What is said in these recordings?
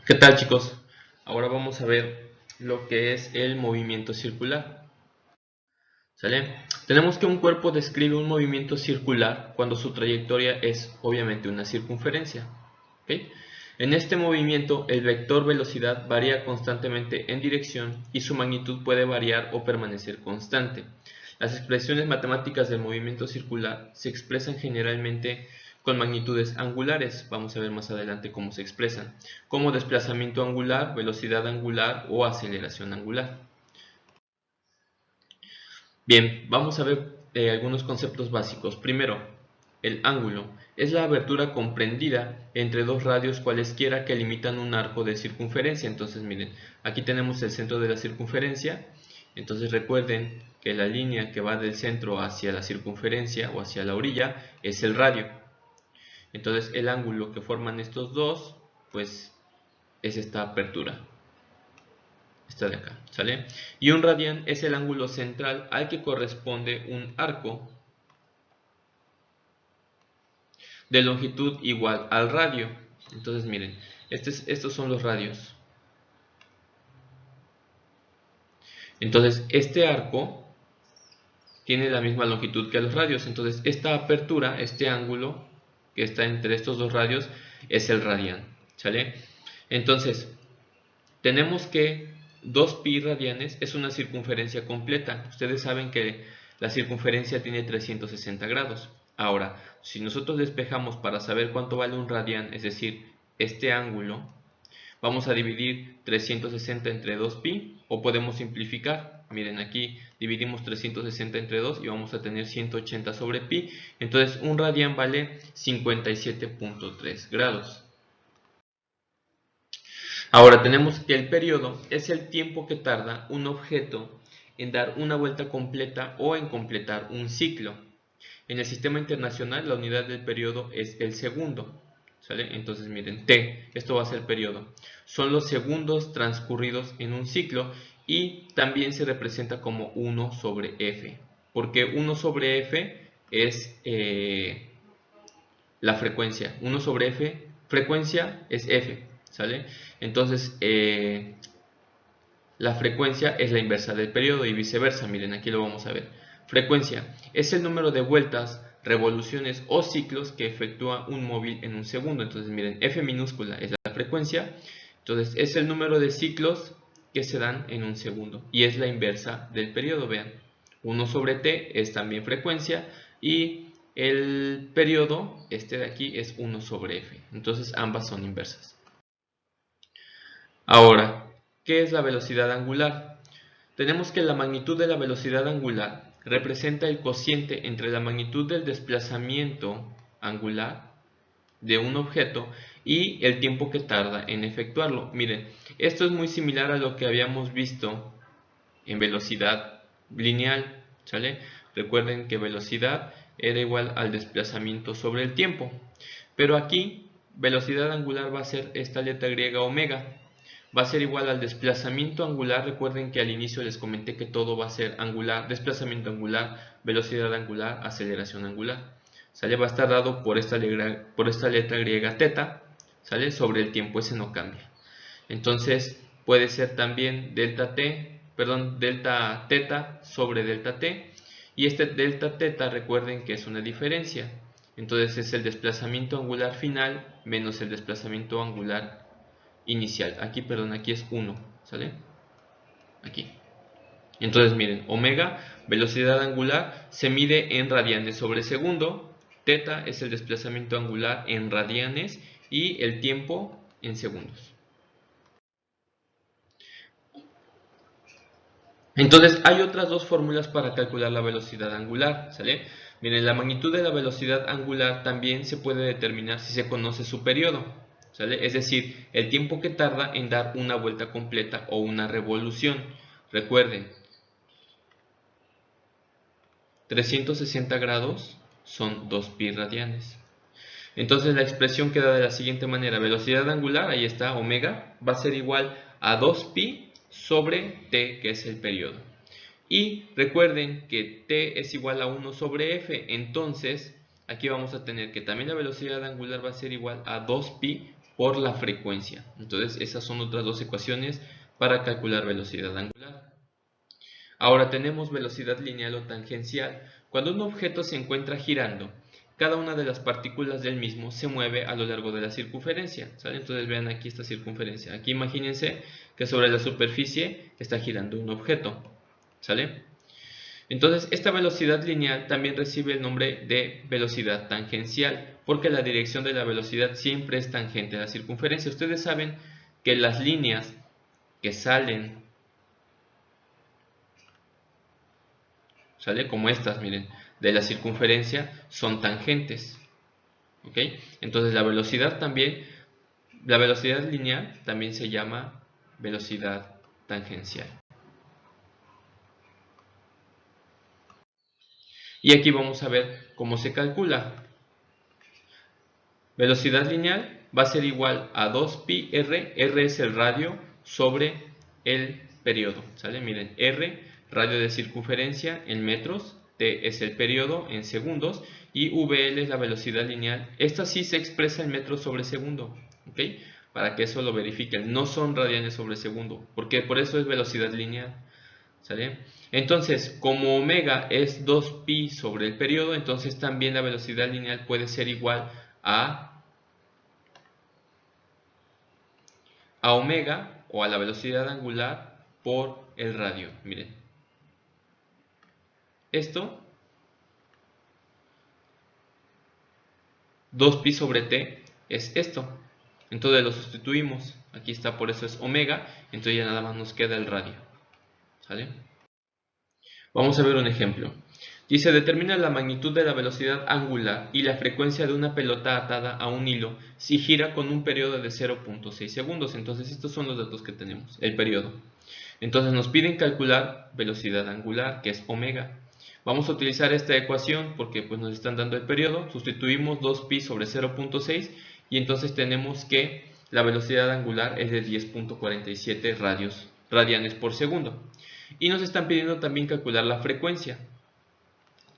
¿Qué tal, chicos? Ahora vamos a ver lo que es el movimiento circular. ¿Sale? Tenemos que un cuerpo describe un movimiento circular cuando su trayectoria es obviamente una circunferencia. ¿Ok? En este movimiento el vector velocidad varía constantemente en dirección y su magnitud puede variar o permanecer constante. Las expresiones matemáticas del movimiento circular se expresan generalmente con magnitudes angulares, vamos a ver más adelante cómo se expresan, como desplazamiento angular, velocidad angular o aceleración angular. Bien, vamos a ver algunos conceptos básicos. Primero, el ángulo es la abertura comprendida entre dos radios cualesquiera que limitan un arco de circunferencia. Entonces, miren, aquí tenemos el centro de la circunferencia. Entonces recuerden que la línea que va del centro hacia la circunferencia o hacia la orilla es el radio. Entonces el ángulo que forman estos dos, pues es esta apertura. Esta de acá, ¿sale? Y un radián es el ángulo central al que corresponde un arco de longitud igual al radio. Entonces miren, estos son los radios. Entonces este arco tiene la misma longitud que los radios. Entonces esta apertura, este ángulo que está entre estos dos radios es el radián, ¿sale? Entonces tenemos que 2pi radianes es una circunferencia completa. Ustedes saben que la circunferencia tiene 360 grados. Ahora, si nosotros despejamos para saber cuánto vale un radián, es decir, este ángulo, vamos a dividir 360 entre 2pi o podemos simplificar. Miren, aquí dividimos 360 entre 2 y vamos a tener 180 sobre pi. Entonces un radián vale 57.3 grados. Ahora tenemos que el periodo es el tiempo que tarda un objeto en dar una vuelta completa o en completar un ciclo. En el sistema internacional la unidad del periodo es el segundo, ¿sale? Entonces miren, T, esto va a ser periodo. Son los segundos transcurridos en un ciclo y también se representa como 1 sobre F. Porque 1 sobre F es la frecuencia. 1 sobre F, frecuencia es F, ¿sale? Entonces, la frecuencia es la inversa del periodo y viceversa. Miren, aquí lo vamos a ver. Frecuencia es el número de vueltas, revoluciones o ciclos que efectúa un móvil en un segundo. Entonces, miren, F minúscula es la frecuencia. Entonces, es el número de ciclos que se dan en un segundo. Y es la inversa del periodo, vean. 1 sobre T es también frecuencia y el periodo, este de aquí, es 1 sobre F. Entonces, ambas son inversas. Ahora, ¿qué es la velocidad angular? Tenemos que la magnitud de la velocidad angular representa el cociente entre la magnitud del desplazamiento angular de un objeto y el tiempo que tarda en efectuarlo. Miren, esto es muy similar a lo que habíamos visto en velocidad lineal, ¿sale? Recuerden que velocidad era igual al desplazamiento sobre el tiempo, pero aquí velocidad angular va a ser esta letra griega omega, va a ser igual al desplazamiento angular. Recuerden que al inicio les comenté que todo va a ser angular, desplazamiento angular, velocidad angular, aceleración angular, ¿sale? Va a estar dado por esta letra griega teta, ¿sale? Sobre el tiempo, ese no cambia. Entonces puede ser también delta teta sobre delta t, y este delta teta recuerden que es una diferencia. Entonces es el desplazamiento angular final menos el desplazamiento angular inicial. Aquí es 1, ¿sale? Aquí. Entonces miren, omega, velocidad angular, se mide en radianes sobre segundo, teta es el desplazamiento angular en radianes y el tiempo en segundos. Entonces hay otras dos fórmulas para calcular la velocidad angular, ¿sale? Miren, la magnitud de la velocidad angular también se puede determinar si se conoce su periodo, ¿sale? Es decir, el tiempo que tarda en dar una vuelta completa o una revolución. Recuerden, 360 grados son 2pi radianes. Entonces la expresión queda de la siguiente manera: velocidad angular, ahí está, omega, va a ser igual a 2pi sobre t, que es el periodo. Y recuerden que t es igual a 1 sobre f, entonces aquí vamos a tener que también la velocidad angular va a ser igual a 2pi por la frecuencia. Entonces esas son otras dos ecuaciones para calcular velocidad angular. Ahora tenemos velocidad lineal o tangencial. Cuando un objeto se encuentra girando, cada una de las partículas del mismo se mueve a lo largo de la circunferencia, ¿sale? Entonces vean aquí esta circunferencia. Aquí imagínense que sobre la superficie está girando un objeto, ¿sale? Entonces esta velocidad lineal también recibe el nombre de velocidad tangencial, porque la dirección de la velocidad siempre es tangente a la circunferencia. Ustedes saben que las líneas que salen, ¿sale? Como estas, miren, de la circunferencia son tangentes, ¿ok? Entonces la velocidad lineal también se llama velocidad tangencial. Y aquí vamos a ver cómo se calcula. Velocidad lineal va a ser igual a 2pi r, r es el radio sobre el periodo, ¿sale? Miren, r, radio de circunferencia en metros, t es el periodo en segundos y vl es la velocidad lineal. Esta sí se expresa en metros sobre segundo, ¿ok? Para que eso lo verifiquen, no son radianes sobre segundo, porque por eso es velocidad lineal, ¿sale? Entonces, como omega es 2pi sobre el periodo, entonces también la velocidad lineal puede ser igual a omega o a la velocidad angular por el radio. Miren, esto 2pi sobre t es esto, entonces lo sustituimos, aquí está, por eso es omega, entonces ya nada más nos queda el radio, ¿sale? Vamos a ver un ejemplo. Dice, determina la magnitud de la velocidad angular y la frecuencia de una pelota atada a un hilo si gira con un periodo de 0.6 segundos. Entonces estos son los datos que tenemos, el periodo. Entonces nos piden calcular velocidad angular, que es omega. Vamos a utilizar esta ecuación porque pues, nos están dando el periodo. Sustituimos 2pi sobre 0.6 y entonces tenemos que la velocidad angular es de 10.47 radianes por segundo. Y nos están pidiendo también calcular la frecuencia.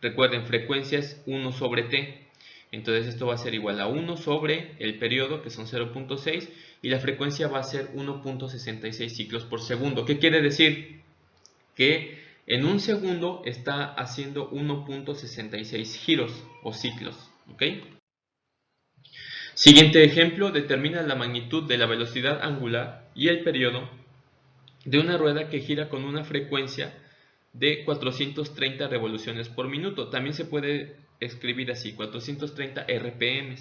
Recuerden, frecuencia es 1 sobre t. Entonces esto va a ser igual a 1 sobre el periodo, que son 0.6, y la frecuencia va a ser 1.66 ciclos por segundo. ¿Qué quiere decir? Que en un segundo está haciendo 1.66 giros o ciclos, ¿ok? Siguiente ejemplo, determina la magnitud de la velocidad angular y el periodo de una rueda que gira con una frecuencia de 430 revoluciones por minuto. También se puede escribir así, 430 RPM.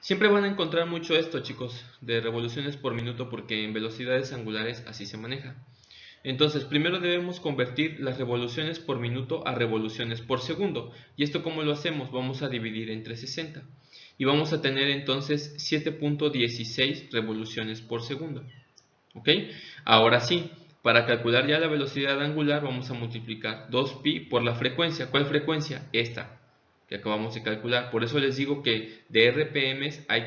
Siempre van a encontrar mucho esto, chicos, de revoluciones por minuto, porque en velocidades angulares así se maneja. Entonces, primero debemos convertir las revoluciones por minuto a revoluciones por segundo. ¿Y esto cómo lo hacemos? Vamos a dividir entre 60. Y vamos a tener entonces 7.16 revoluciones por segundo. ¿Ok? Ahora sí, para calcular ya la velocidad angular vamos a multiplicar 2pi por la frecuencia. ¿Cuál frecuencia? Esta que acabamos de calcular. Por eso les digo que de RPM hay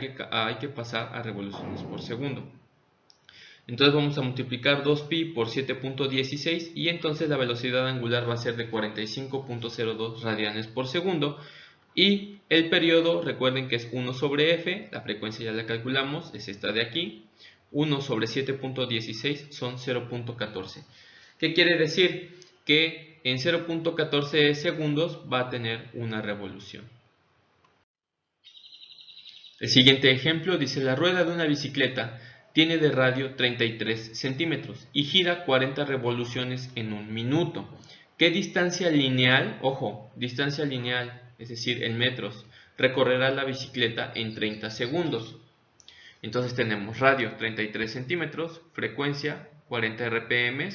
que pasar a revoluciones por segundo. Entonces vamos a multiplicar 2pi por 7.16 y entonces la velocidad angular va a ser de 45.02 radianes por segundo. Y el periodo, recuerden que es 1 sobre f, la frecuencia ya la calculamos, es esta de aquí. 1 sobre 7.16 son 0.14. ¿Qué quiere decir? Que en 0.14 segundos va a tener una revolución. El siguiente ejemplo dice, la rueda de una bicicleta tiene de radio 33 centímetros y gira 40 revoluciones en un minuto. ¿Qué distancia lineal, ojo, distancia lineal, es decir, en metros, recorrerá la bicicleta en 30 segundos? Entonces tenemos radio 33 centímetros, frecuencia 40 RPM,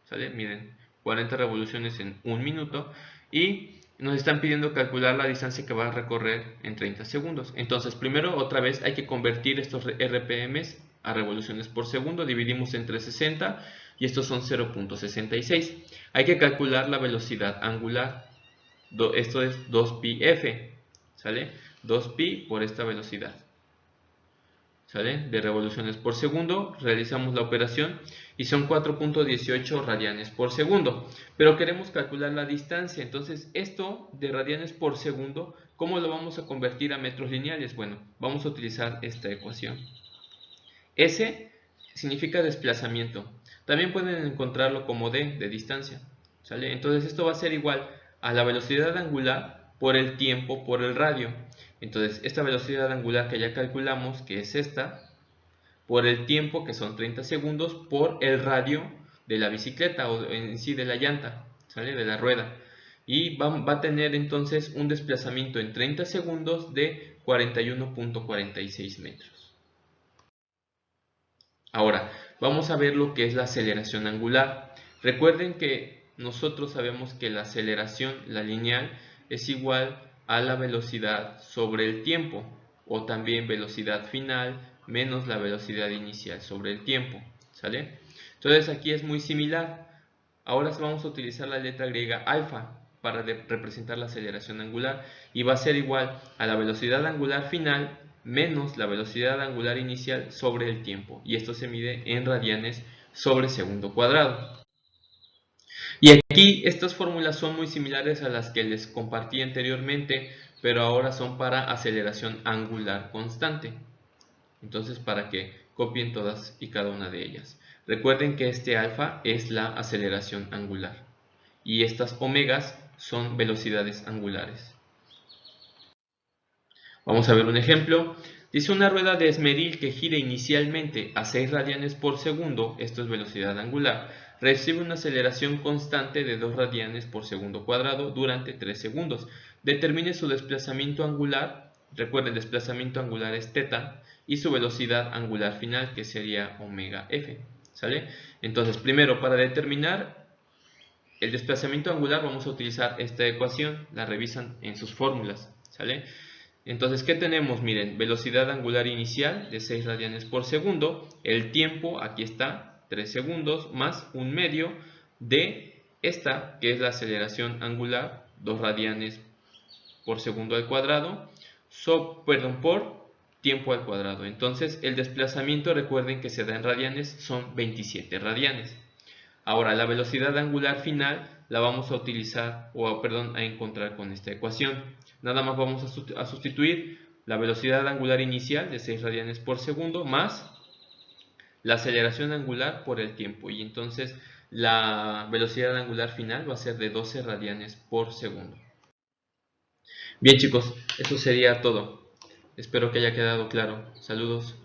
¿sale? Miren, 40 revoluciones en un minuto y nos están pidiendo calcular la distancia que va a recorrer en 30 segundos. Entonces primero otra vez hay que convertir estos RPM a revoluciones por segundo, dividimos entre 60 y estos son 0.66. Hay que calcular la velocidad angular, esto es 2pi f, ¿sale? 2pi por esta velocidad. ¿sale? De revoluciones por segundo. Realizamos la operación y son 4.18 radianes por segundo. Pero queremos calcular la distancia, entonces esto de radianes por segundo, ¿cómo lo vamos a convertir a metros lineales? Bueno, vamos a utilizar esta ecuación. S significa desplazamiento. También pueden encontrarlo como D, de distancia, ¿sale? Entonces esto va a ser igual a la velocidad angular por el tiempo por el radio. Entonces esta velocidad angular que ya calculamos, que es esta, por el tiempo, que son 30 segundos, por el radio de la bicicleta o en sí de la llanta, ¿sale? De la rueda. Y va a tener entonces un desplazamiento en 30 segundos de 41.46 metros. Ahora, vamos a ver lo que es la aceleración angular. Recuerden que nosotros sabemos que la aceleración, la lineal, es igual a la velocidad sobre el tiempo, o también velocidad final menos la velocidad inicial sobre el tiempo, ¿sale? Entonces aquí es muy similar. Ahora vamos a utilizar la letra griega alfa para representar la aceleración angular, y va a ser igual a la velocidad angular final menos la velocidad angular inicial sobre el tiempo, y esto se mide en radianes sobre segundo cuadrado. Y aquí estas fórmulas son muy similares a las que les compartí anteriormente, pero ahora son para aceleración angular constante. Entonces, para que copien todas y cada una de ellas. Recuerden que este alfa es la aceleración angular y estas omegas son velocidades angulares. Vamos a ver un ejemplo. Dice: una rueda de esmeril que gira inicialmente a 6 radianes por segundo, esto es velocidad angular, recibe una aceleración constante de 2 radianes por segundo cuadrado durante 3 segundos. Determine su desplazamiento angular, recuerden, el desplazamiento angular es θ, y su velocidad angular final, que sería omega f, ¿sale? Entonces, primero, para determinar el desplazamiento angular vamos a utilizar esta ecuación, la revisan en sus fórmulas, ¿sale? Entonces, ¿qué tenemos? Miren, velocidad angular inicial de 6 radianes por segundo, el tiempo, aquí está, 3 segundos, más un medio de esta, que es la aceleración angular, 2 radianes por segundo al cuadrado, por tiempo al cuadrado. Entonces, el desplazamiento, recuerden que se da en radianes, son 27 radianes. Ahora, la velocidad angular final la vamos a utilizar, a encontrar con esta ecuación. Nada más vamos a sustituir la velocidad angular inicial de 6 radianes por segundo más la aceleración angular por el tiempo. Y entonces la velocidad angular final va a ser de 12 radianes por segundo. Bien, chicos, eso sería todo. Espero que haya quedado claro. Saludos.